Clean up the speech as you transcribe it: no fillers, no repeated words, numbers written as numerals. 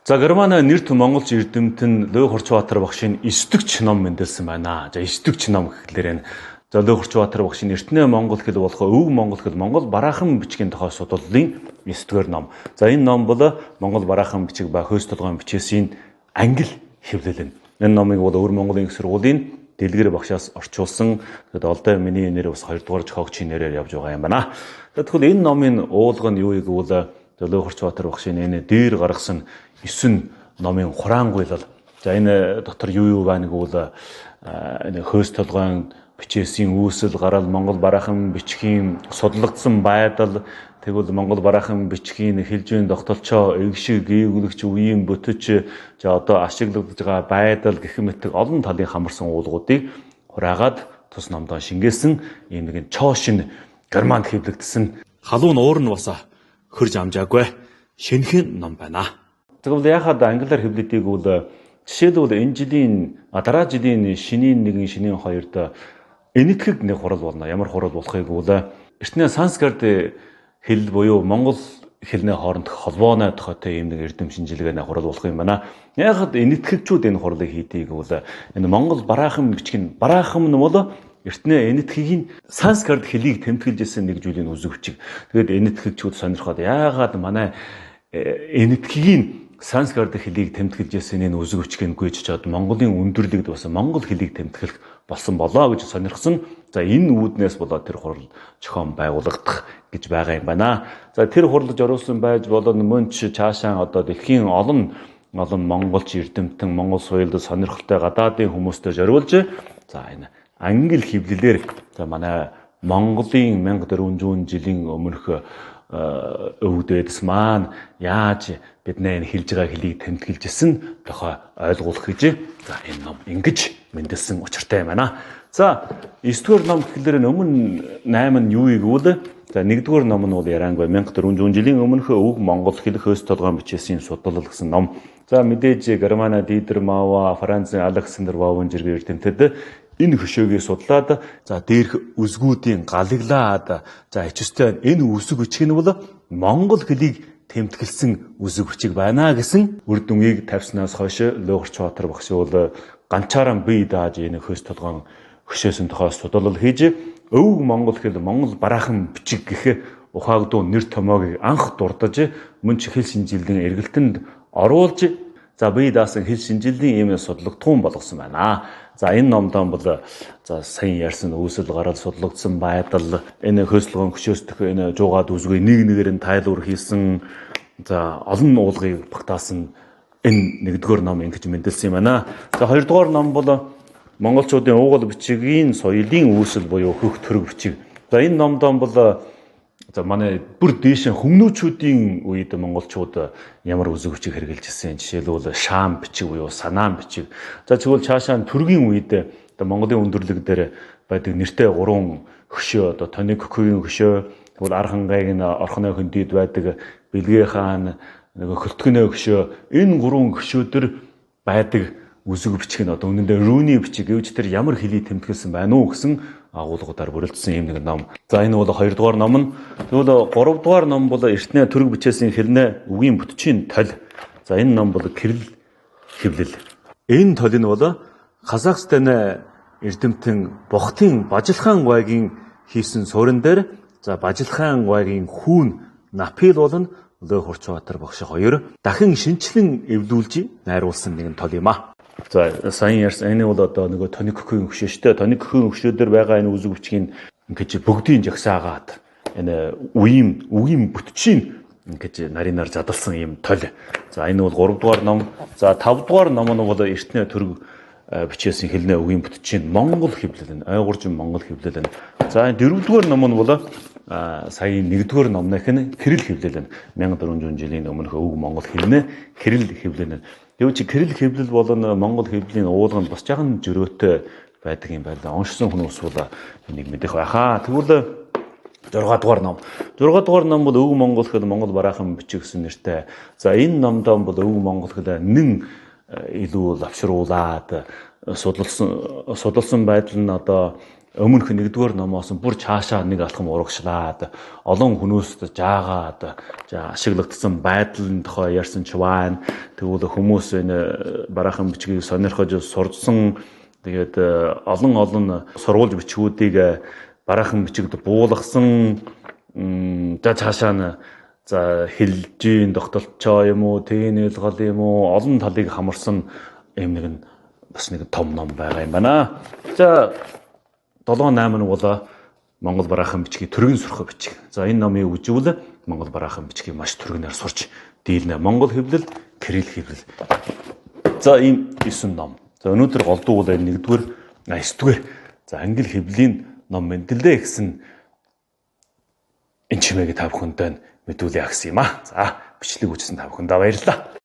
За Германы нэрт монголч эрдэмтэн Лөө Хурцбаатар багшийн 9-р ном мэндэлсэн байна. За 9-р ном гэхлээр за Лөө Хурцбаатар багшийн эртнээ монгол хэл болох өв монгол хэл монгол бараахан бичгийн тухай судлалын 9-р ном. За энэ ном бол монгол бараахан бичиг ба хөөс толгойн бичээсийн англи хэвлэл. Энэ номыг бол өвөр Монголын их сургуулийн дэлгэр багшаас орчуулсан. Тэгэд олдоо миний нэр бас 2 дугаар зохиогчийн нэрээр явж байгаа юм байна. Тэгвэл энэ номын уулга нь юу гэвэл Лөө Хурцбаатар багшийн энэ дээр гаргасан 9 номын хураангуйлал. За энэ дотор юу байна гэвэл энэ хөөс толгойн бичээсийн үүсэл гарал монгол бараахан бичгийн судлагдсан байдал тэгвэл монгол бараахан бичгийн хэлжийн тогтолцоо эгшиг гээгүүлэгч үеийн бүтэж за одоо ашиглагдж байгаа байдал гэх мэт олон талын хамарсан уулгуудыг хураагаад тус номдоо шингээсэн ийм нэгэн чоошин германд хэвлэгдсэн халуун уур нь бас хөрж амжаагүй шинхэн ном байна. Тэгвэл яхад англиар хэвлэдэг бол жишээлбэл энэ жилийн дараа жилийн шинийн 1 шинийн 2-д энэтхэг нэг хурал болно. Ямар хурал болохыг бол эртний санскрит хэл буюу монгол хэлний хоорондох холбооны тохиолтой ийм нэг эрдэм шинжилгээний хурал болох юм байна. Яхад энэтхэгчүүд энэ хуралыг хийдгийг бол энэ монгол бараахан бичгийн бараахан нь бол эртний энэтхэгийн санскрит хэлийг тэмдэглэж ирсэн нэг зүйлийн үзэг бичиг. Тэгээд энэтхэгчүүд сонирхоод яагаад манай энэтхэгийн санскрит хэлийг тэмдэглэж ирсэн энэ үзэг бичгийг гүйж чад Монголын өндөрлөгд бас монгол хэлийг тэмдэглэх болсон болоо гэж сонирхсон. За энэ үүднээс болоод тэр хурал зохион байгуулагдах гэж байгаа юм байна. За тэр хурлаж оруулсан байж болон мөн ч цаашаа одоо дэлхийн олон монголч эрдэмтэн монгол соёлд сонирхолтой гадаадын хүмүүстэй зориулж за энэ англи хэвлэлээр за манай Монголын 1400 жилийн өмнөх өвдөдс маань яаж бидний энэ хэлж байгаа хэлийг тэмдэглэжсэн тохой ойлгуулах гэж за энэ ном ингэж мэндэлсэн учиртай юм байна. За 9-р ном гэхлээр өмнө 8 нь юу гэвэл за 1-р ном нь бол Ярангүй 1400 жилийн өмнөх өв монгол хэл хөөс толгойн бичээсийн судлал гэсэн ном. За мэдээж Германа Дидер Мава, Францын Александр Ваун зэрэг эрдэмтэд энэ хөшөөгийг судлаад за дээрх үзгүүдийн галаглаад за ичстэй энэ үсэг бичиг нь бол монгол хэлийг тэмдэглэсэн үсэг бичиг байна гэсэн үр дүнгийг тавьснаас хойш Лөө Хурцбаатар багш бол ганцаараа бие дааж энэ хөөс толгойн хөшөөсөн тухай судлал хийж өв монгол хэл монгол бараахан бичиг гэх ухаагдуу нэр томоог анх дурдж мөн ч хэл шинжилгээний эргэлтэнд оруулж за бие даасан хэл шинжилгээний ийм судлагдсан болгосон байна. За энэ номдоо бол за сайн ярьсан үүсэл гарал судлагдсан байдал энэ хөөслөгөн хөшөөсдөх энэ жуугаад үзгүй нэг нэгээр нь тайлбар хийсэн за олон уулгыг багтаасан энэ 1-р ном ингэж мэндэлсэн юм байна. За 2-р ном бол монголчуудын уугуул бичгийн соёлын үүсэл буюу хөх төрөг бичиг. За энэ номдоо бол за манай бүр дээш хүмүүчүүдийн үед монголчууд ямар үзэг бичиг хэрэгжилж ирсэн. Жишээлбэл шаам бичиг буюу санаан бичиг. За тэгвэл цаашаа төргийн үед одоо Монголын өндөрлөг дээр байдаг нэртэй 3 хөшөө одоо Тоник Хөгийн хөшөө, тэгвэл Архангайг нь орхоны хөндөд байдаг Бэлгээ хаан, нэг Хөлтгөнөө хөшөө энэ 3 хөшөөдөр байдаг үзэг бичиг нь одоо үнэндээ рүүний бичиг гэвч тэр ямар хэлийг тэмдэглэсэн байна уу гэсэн агуулгуудаар бүрэлдсэн юм нэг ном. За энэ бол 2-р ном нь. Тэгвэл 3-р ном бол эртний төрөг бичээсийн хэлнэ үгийн бүтчийн тол. За энэ ном бол кирилл хэвлэл. Энэ тол нь бол Казахстаны эрдэмтэн Бохтын Бажилхан гуайгийн хийсэн суурин дээр за Бажилхан гуайгийн хүүн Напил болон Лөө Хурцбаатар багш 2 дахин шинчлэн эвлүүлж найруулсан нэгэн тол юм а. За сайн ярьсан энэ бол одоо нөгөө Тоник Хөгийн хөшөө шүү дээ. Тоник Хөгийн хөшөөдөр байгаа энэ үзэг бичгийн ингэж бүгдийн жагсаагаад энэ үгийн бүтчийн ингэж нарийнаар задалсан юм тол. За энэ бол 3-р ном. За 5-р ном нь бол эртний төрөг бичээсийн хэлнэ үгийн бүтчийн монгол хэвлэл нь ойгуржин монгол хэвлэл нь. За 4-р ном нь бол саяын 1-р номных нь кирилл хэвлэл нь 1400 жилийн өмнөх өв монгол хэлнэ кирилл хэвлэл нь. Тэгвэл кирилл хэвлэл болон монгол хэвлэлийн уулганд бас жаахан зөрөөтэй байдаг юм байна. Уншсан хүмүүс бол энийг мэдэх байхаа. Тэгвэл 6-р ном. 6-р ном бол өв монгол хэл монгол бараахан бичиг гэсэн нэртэй. За энэ номдоо бол өв монгол хэл нэн илүү лавшруулад судалсан байдал нь одоо өмнөх нэгдүгээр номоос бүр цаашаа нэг алхам урагшлаад олон хүмүүст жаагаад ашиглагдсан байдлын тухай ярьсан ч байна. Тэгвэл хүмүүс энэ бараахан бичгийг сонирхож сурдсан тэгээд олон сургууль бичгүүдийг бараахан бичигд буулгасан цаашаа нь хэлжийн тогтолцоо юм уу, тээнэл гол юм уу, олон талыг хамарсан юм нэг бас нэг том ном байгаа юм байна. За 7-8 нь бол Монгол бараахан бичгийн төргийн сурах бичиг. За энэ номыг үживл Монгол бараахан бичгийг маш түргэнээр сурч дийлнэ. Монгол хэвлэл, кирилл хэвлэл. За ийм 9 ном. За өнөөдөр голдуу бол 1-р, 9-р. За англи хэвлэлийн ном мэдлээ гэсэн энэ чимээг та бүхэнд мэдүүлье гэсэн юм аа. За бичлэг үзсэн та бүхэндээ баярлалаа.